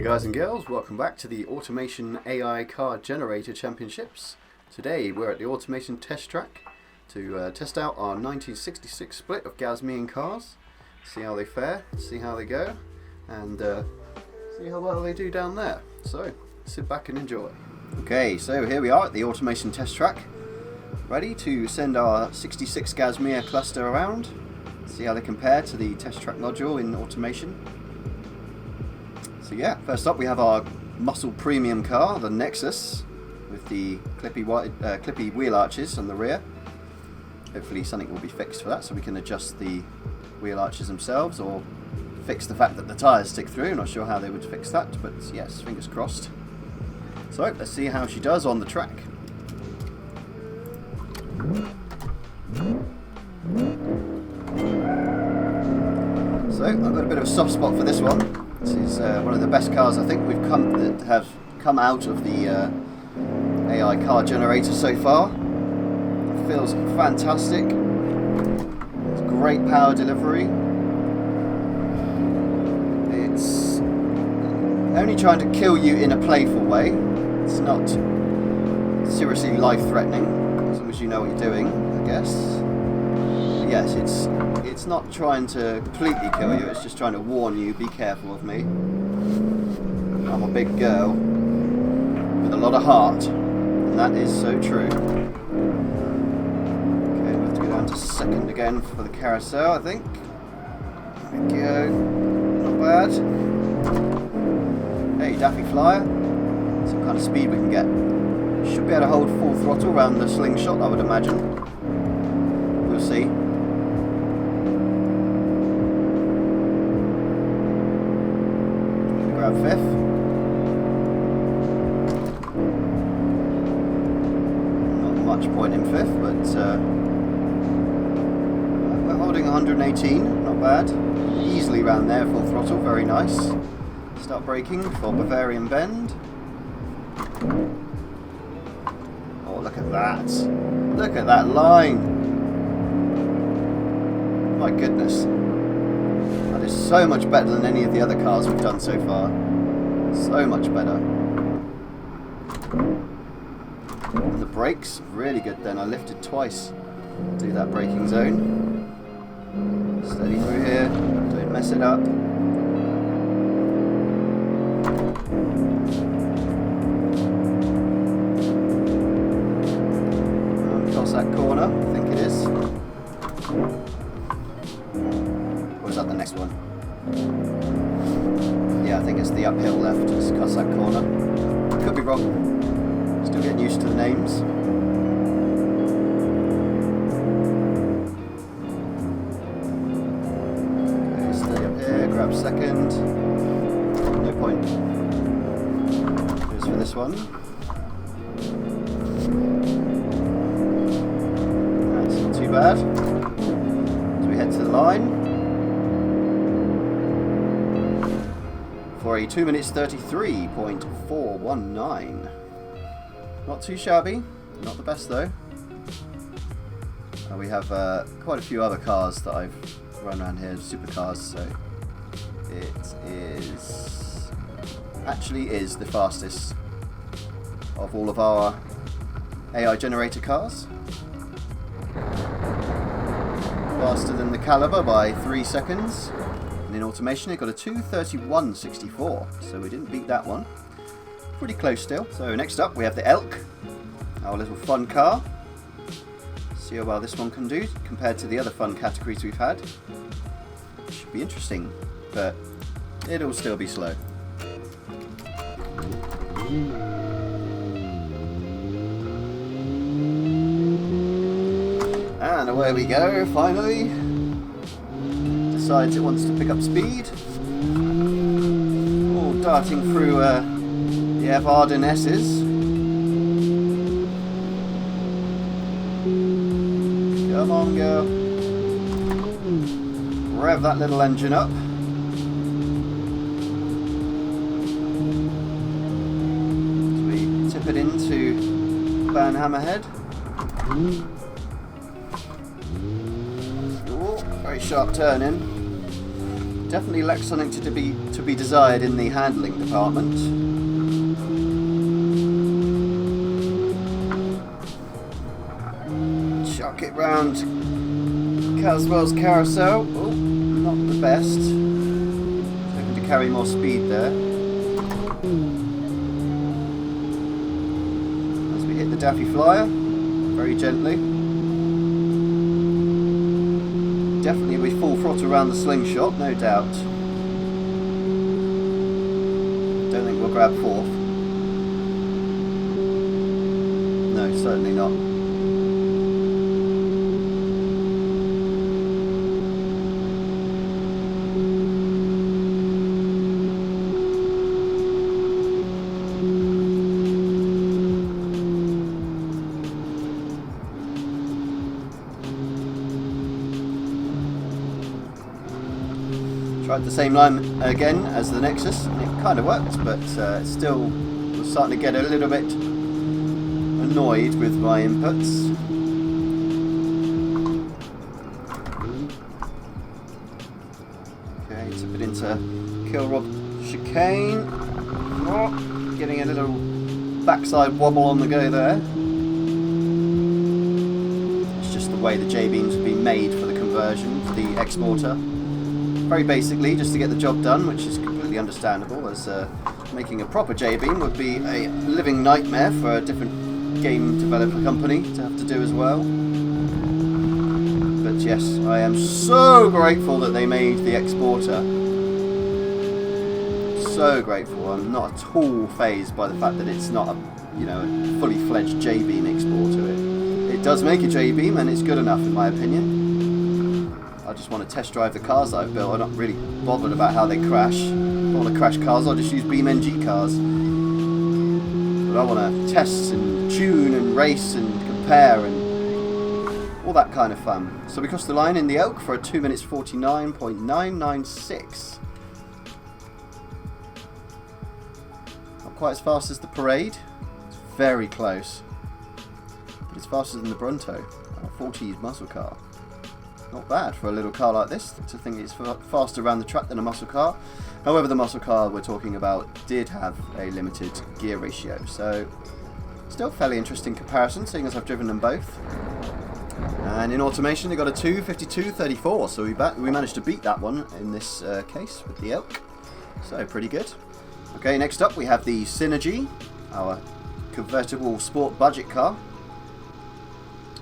Hey guys and girls, welcome back to the Automation AI Car Generator Championships. Today we're at the Automation Test Track to test out our 1966 split of Gasmea cars, see how they fare, see how they go, and see how well they do down there. So, sit back and enjoy. Okay, so here we are at the Automation Test Track, ready to send our 66 Gasmea cluster around, see how they compare to the test track module in Automation. So yeah, first up we have our muscle premium car, the Nexus, with the clippy wheel arches on the rear. Hopefully something will be fixed for that, so we can adjust the wheel arches themselves, or fix the fact that the tyres stick through. Not sure how they would fix that, but yes, fingers crossed. So let's see how she does on the track. So I've got a bit of a soft spot for this one. This is one of the best cars I think that have come out of the AI car generator so far. It feels fantastic. It's great power delivery. It's only trying to kill you in a playful way. It's not seriously life-threatening, as long as you know what you're doing, I guess. But yes, it's not trying to completely kill you, it's just trying to warn you, be careful of me. I'm a big girl with a lot of heart, and that is so true. Okay, we have to go down to second again for the carousel, I think. There we go. Not bad. Hey, Daffy Flyer. Some kind of speed we can get. Should be able to hold full throttle around the slingshot, I would imagine. We'll see. Grab fifth. Not much point in fifth, but we're holding 118, not bad. Easily round there, full throttle, very nice. Start braking for Bavarian Bend. Oh, look at that. Look at that line. My goodness. That is so much better than any of the other cars we've done so far. So much better. And the brakes, really good then. I lifted twice to do that braking zone. Steady through here, don't mess it up. Cross that corner, I think it is. Or is that the next one? Yeah, I think it's the uphill left. Just cross that corner. Could be wrong. Still getting used to the names. Okay, stay up here, grab second. No point. Here's for this one. That's not too bad. So we head to the line. For a 2 minutes 33.419. Not too shabby, not the best though. We have quite a few other cars that I've run around here, supercars, so it actually is the fastest of all of our AI generator cars. Faster than the Caliber by 3 seconds. And in Automation it got a 2:31.64, so we didn't beat that one. Pretty close still. So next up we have the Elk, our little fun car. See how well this one can do compared to the other fun categories we've had. Should be interesting, but it'll still be slow. And away we go, finally. Decides it wants to pick up speed. All darting through the Ev Ardennesses. Come on, girl. Rev that little engine up. As we tip it into Burn Hammerhead. Oh, very sharp turn in. Definitely lacks something to be desired in the handling department. Chuck it round Caswell's carousel. Oh, not the best. Looking to carry more speed there. As we hit the Daffy Flyer, very gently. Definitely we full throttle around the slingshot, no doubt. Don't think we'll grab fourth. No, certainly not. Tried the same line again as the Nexus, and it kind of worked, but still was starting to get a little bit annoyed with my inputs. Okay, tip it into Kilrob chicane. Oh, getting a little backside wobble on the go there. It's just the way the J-beams have been made for the conversion, for the exporter. Very basically, just to get the job done, which is completely understandable, as making a proper J-beam would be a living nightmare for a different game developer company to have to do as well. But yes, I am so grateful that they made the exporter. So grateful. I'm not at all phased by the fact that it's not a, you know, a fully fledged J-beam exporter. It does make a J-beam, and it's good enough in my opinion. I just want to test drive the cars that I've built. I'm not really bothered about how they crash. If I want to crash cars, I'll just use BeamNG cars. But I want to test and tune and race and compare and all that kind of fun. So we crossed the line in the Elk for a 2 minutes 49.996. Not quite as fast as the Parade. It's very close. But it's faster than the Bronto, a 40s muscle car. Not bad for a little car like this, to think it's faster around the track than a muscle car. However, the muscle car we're talking about did have a limited gear ratio, so still fairly interesting comparison, seeing as I've driven them both. And in automation they got a 2:52.34, so we managed to beat that one in this case with the Elk, so pretty good. Okay, next up we have the Synergy, our convertible sport budget car,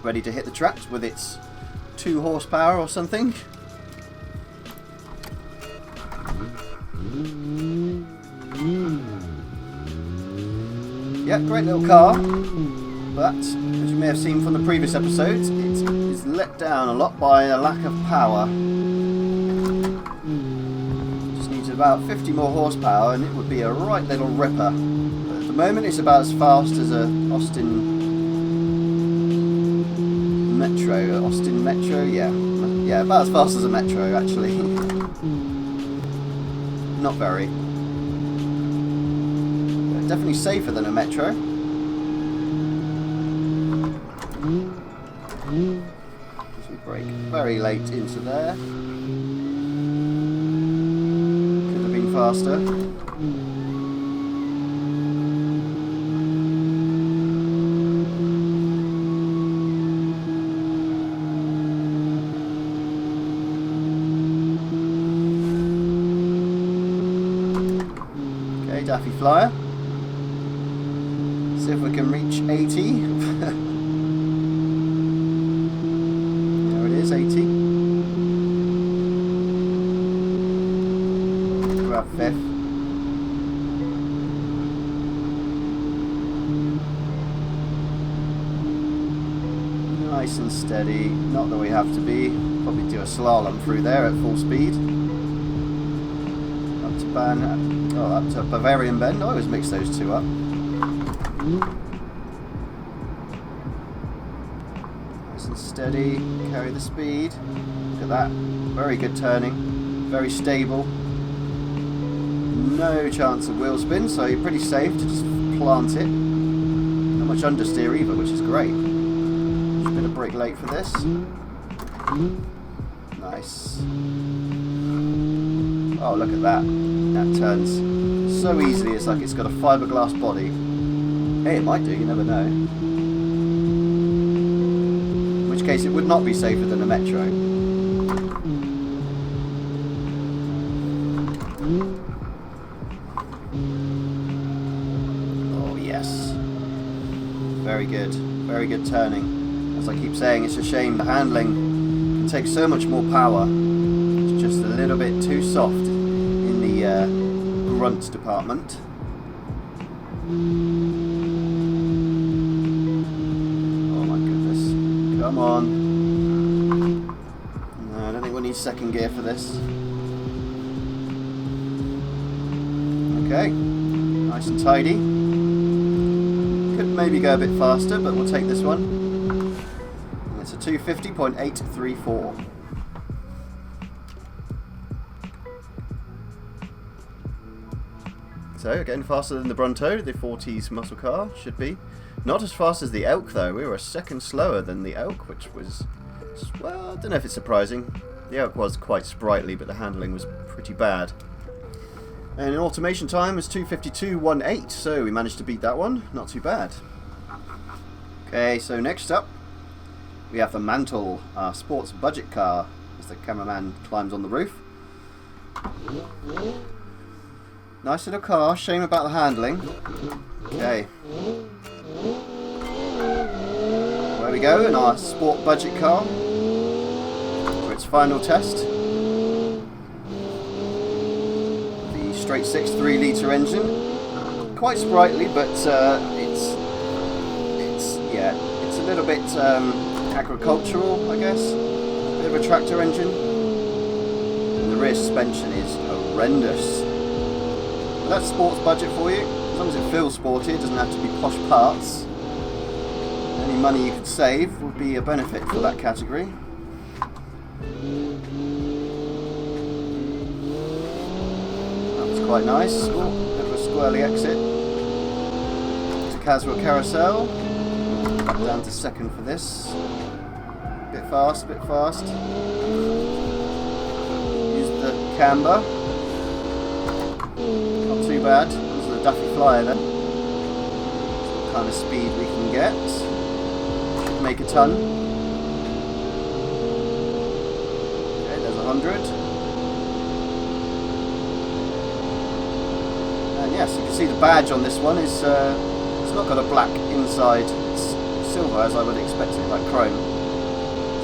ready to hit the track with its 2 horsepower or something. Yeah, great little car, but as you may have seen from the previous episodes, it is let down a lot by a lack of power. Just needs about 50 more horsepower and it would be a right little ripper. But at the moment it's about as fast as a Austin Metro, yeah, about as fast as a Metro actually. Not very. But definitely safer than a Metro. As we brake very late into there. Could have been faster. Daffy Flyer. See if we can reach 80. There it is, 80. Grab 5th. Nice and steady. Not that we have to be. Probably do a slalom through there at full speed. Up to up to Bavarian Bend. I always mix those two up. Nice and steady. Carry the speed. Look at that. Very good turning. Very stable. No chance of wheel spin, so you're pretty safe to just plant it. Not much understeer either, which is great. Just a bit of brake late for this. Nice. Oh, look at that. That turns so easily. It's like it's got a fiberglass body. Hey, it might do, you never know. In which case it would not be safer than a Metro. Oh, yes. Very good. Very good turning. As I keep saying, it's a shame the handling can take so much more power. It's just a little bit too soft in the grunt department. Oh my goodness. Come on. No, I don't think we'll need second gear for this. Okay. Nice and tidy. Could maybe go a bit faster, but we'll take this one. And it's a 250.834. So, getting faster than the Bronto, the 40s muscle car, should be. Not as fast as the Elk, though. We were a second slower than the Elk, which was, well, I don't know if it's surprising. The Elk was quite sprightly, but the handling was pretty bad. And in automation time was 252.18, so we managed to beat that one. Not too bad. Okay, so next up, we have the Mantle, our sports budget car, as the cameraman climbs on the roof. Nice little car, shame about the handling. Okay. There we go, in our sport budget car for its final test. The straight 6 3-litre engine. Quite sprightly, but it's a little bit agricultural, I guess. Bit of a tractor engine. And the rear suspension is horrendous. That's sports budget for you. As long as it feels sporty, it doesn't have to be posh parts. Any money you could save would be a benefit for that category. That was quite nice. Oh, bit of a squirrely exit. To Kasmir Carousel. Back down to second for this. Bit fast, bit fast. Use the camber. Not too bad. This is a Duffy Flyer then. That's what kind of speed we can get. Should make a ton. Okay, there's 100. And yes, you can see the badge on this one is it's not got a black inside. It's silver, as I would expect it, like chrome.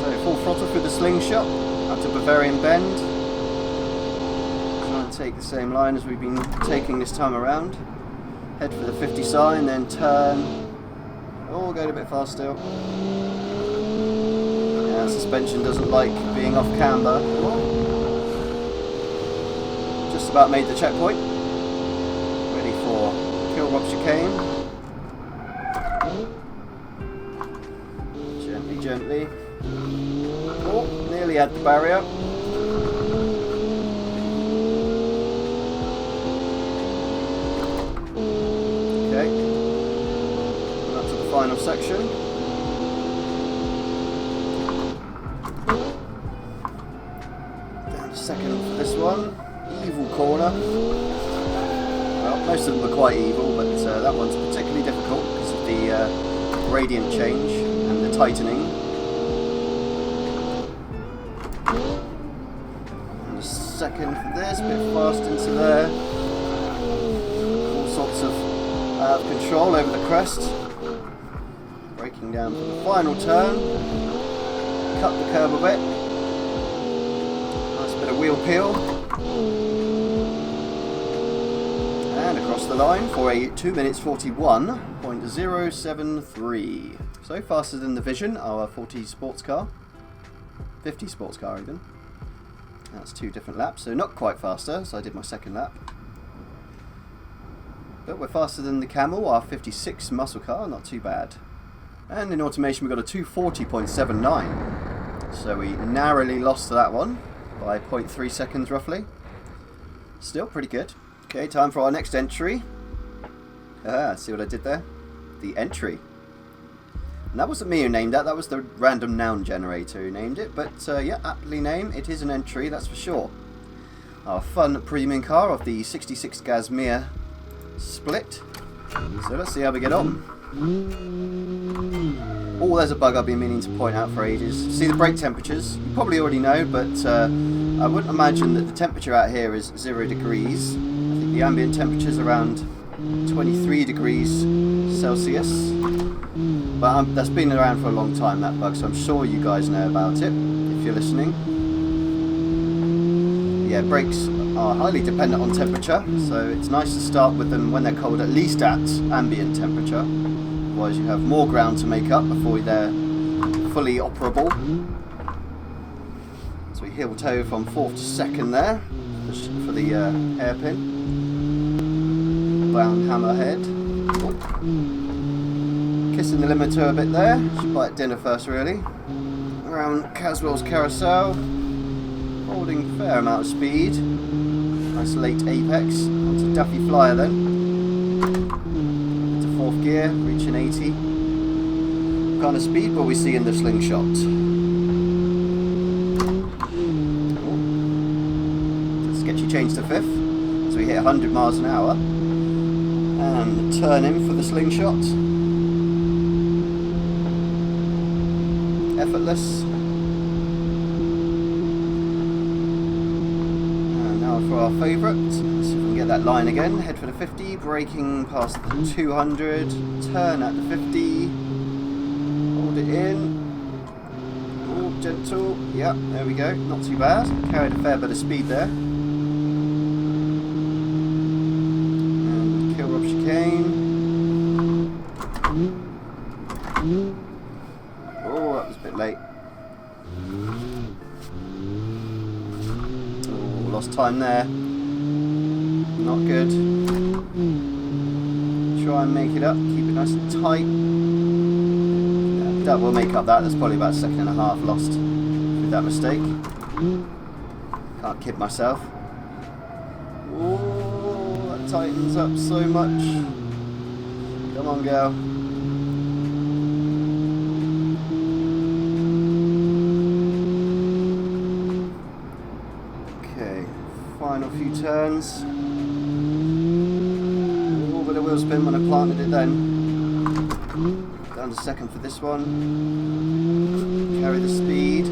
So full throttle through the slingshot up to Bavarian Bend. Take the same line as we've been taking this time around. Head for the 50 sign, then turn. Oh, going a bit fast still. Yeah, suspension doesn't like being off camber. Just about made the checkpoint. Ready for Kill Rob Chicane. Gently, gently. Oh, nearly had the barrier. Final section. Down to second for this one. Evil corner. Well, most of them are quite evil, but that one's particularly difficult because of the gradient change and the tightening. And a second for this, bit fast into there. All sorts of out of control over the crest. Braking down for the final turn, cut the curb a bit, nice bit of wheel peel, and across the line for a 2 minutes 41.073. So faster than the Vision, our 40 sports car, 50 sports car even. That's 2 different laps, so not quite faster, so I did my second lap. But we're faster than the Camel, our 56 muscle car, not too bad. And in automation we got a 240.79, so we narrowly lost to that one by 0.3 seconds roughly. Still pretty good. Okay, time for our next entry. See what I did there? The entry. And that wasn't me who named that was the random noun generator who named it, but yeah, aptly named. It is an entry, that's for sure. our fun premium car of the 66 Gasmea split. So let's see how we get on. Oh, there's a bug I've been meaning to point out for ages. See the brake temperatures? You probably already know, but I wouldn't imagine that the temperature out here is 0 degrees. I think the ambient temperature is around 23 degrees Celsius. But that's been around for a long time, that bug, so I'm sure you guys know about it, if you're listening. Yeah, brakes are highly dependent on temperature, so it's nice to start with them when they're cold, at least at ambient temperature. Otherwise you have more ground to make up before they're fully operable. So we heel toe from 4th to 2nd there for the hairpin. Brown hammerhead. Oh. Kissing the limiter a bit there. Should buy it dinner first really. Around Caswell's carousel. Holding a fair amount of speed. Nice late apex. Onto Duffy Flyer then. 4th gear, reaching 80. What kind of speed will we see in the slingshot? Oh. Sketchy change to 5th, so we hit 100 miles an hour. And turn in for the slingshot. Effortless. And now for our favourite. Let's see if we can get that line again. Head for the 50, braking past the 200, turn at the 50, hold it in, oh, gentle, yeah, there we go, not too bad, carried a fair bit of speed there, and kill Rob chicane, oh, that was a bit late, oh, lost time there. Not good. Try and make it up, keep it nice and tight. Yeah, that will make up that. There's probably about a second and a half lost with that mistake. Can't kid myself. Oh, that tightens up so much. Come on, girl. Okay, final few turns. Wheel spin when I planted it then. Down to 2nd for this one. Carry the speed.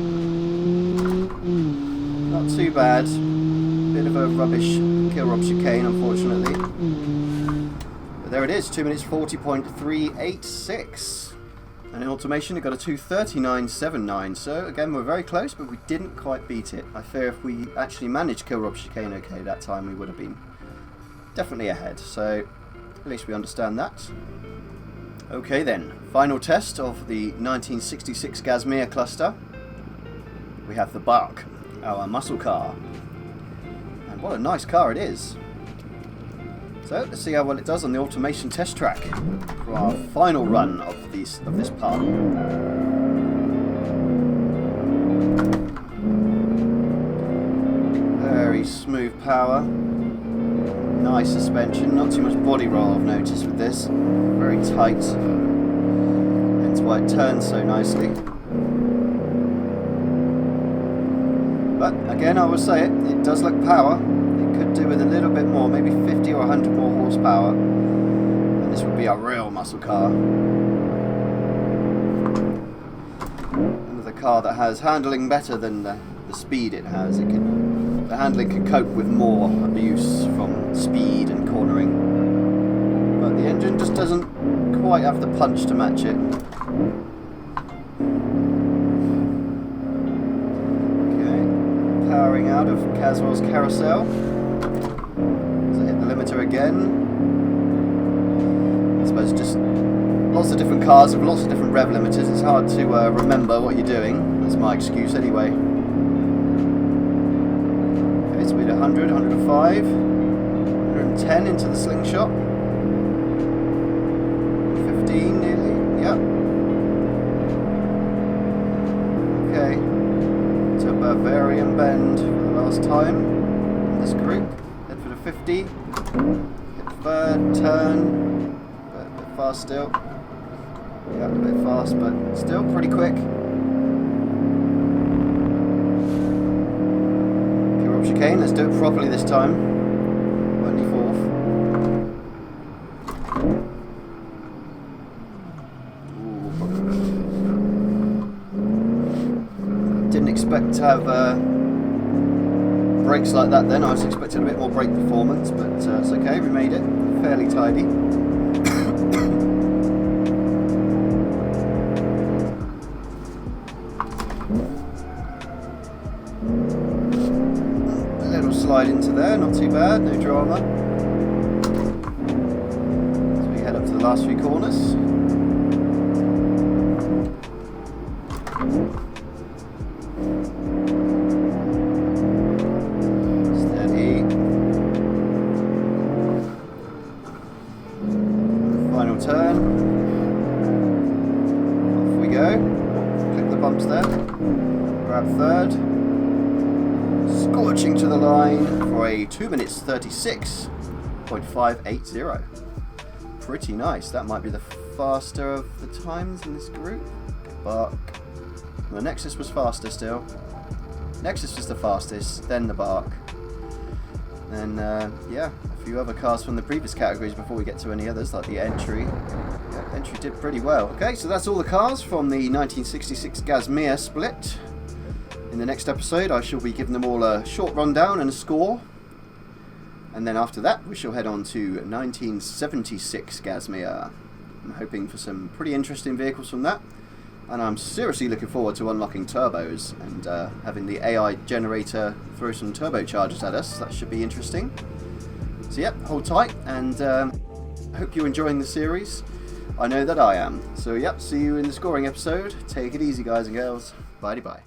Not too bad. Bit of a rubbish kill Rob chicane, unfortunately. But there it is, 2 minutes 40.386. And in automation it got a 2:39.79. So again, we're very close, but we didn't quite beat it. I fear if we actually managed kill Rob chicane okay that time, we would have been definitely ahead. So at least we understand that. Okay then, final test of the 1966 Gasmea cluster. We have the Bark, our muscle car. And what a nice car it is. So let's see how well it does on the automation test track for our final run of this part. Very smooth power. Nice suspension, not too much body roll I've noticed with this. Very tight. That's why it turns so nicely. But again, I will say it does look power. It could do with a little bit more, maybe 50 or 100 more horsepower. And this would be a real muscle car. Another car that has handling better than the speed it has. The handling can cope with more abuse from speed and cornering, but the engine just doesn't quite have the punch to match it. Okay, powering out of Caswell's carousel. So I hit the limiter again. I suppose just lots of different cars with lots of different rev limiters. It's hard to remember what you're doing. That's my excuse anyway. 100, 105, 110 into the slingshot, 15 nearly, yep. Okay, to Bavarian Bend for the last time in this group. Head for the 50, hit the 3rd, turn, a bit fast still, yeah, a bit fast but still pretty quick. Okay, let's do it properly this time. 24th. Didn't expect to have brakes like that then. I was expecting a bit more brake performance, but it's okay, we made it fairly tidy. A little slide into there, not too bad, no drama. As we head up to the last few corners. Final turn. Off we go. Click the bumps there. Grab third. Scorching to the line for a 2 minutes 36.580. Pretty nice. That might be the faster of the times in this group. Bark. The Nexus was faster still. Nexus was the fastest, then the Bark. And yeah, a few other cars from the previous categories before we get to any others, like the Entry. Yeah, Entry did pretty well. Okay, so that's all the cars from the 1966 Gasmea split. In the next episode, I shall be giving them all a short rundown and a score. And then after that, we shall head on to 1976 Gasmea. I'm hoping for some pretty interesting vehicles from that. And I'm seriously looking forward to unlocking turbos and having the AI generator throw some turbochargers at us. That should be interesting. So yep, hold tight, and I hope you're enjoying the series. I know that I am. So yep, see you in the scoring episode. Take it easy, guys and girls. Bye-bye.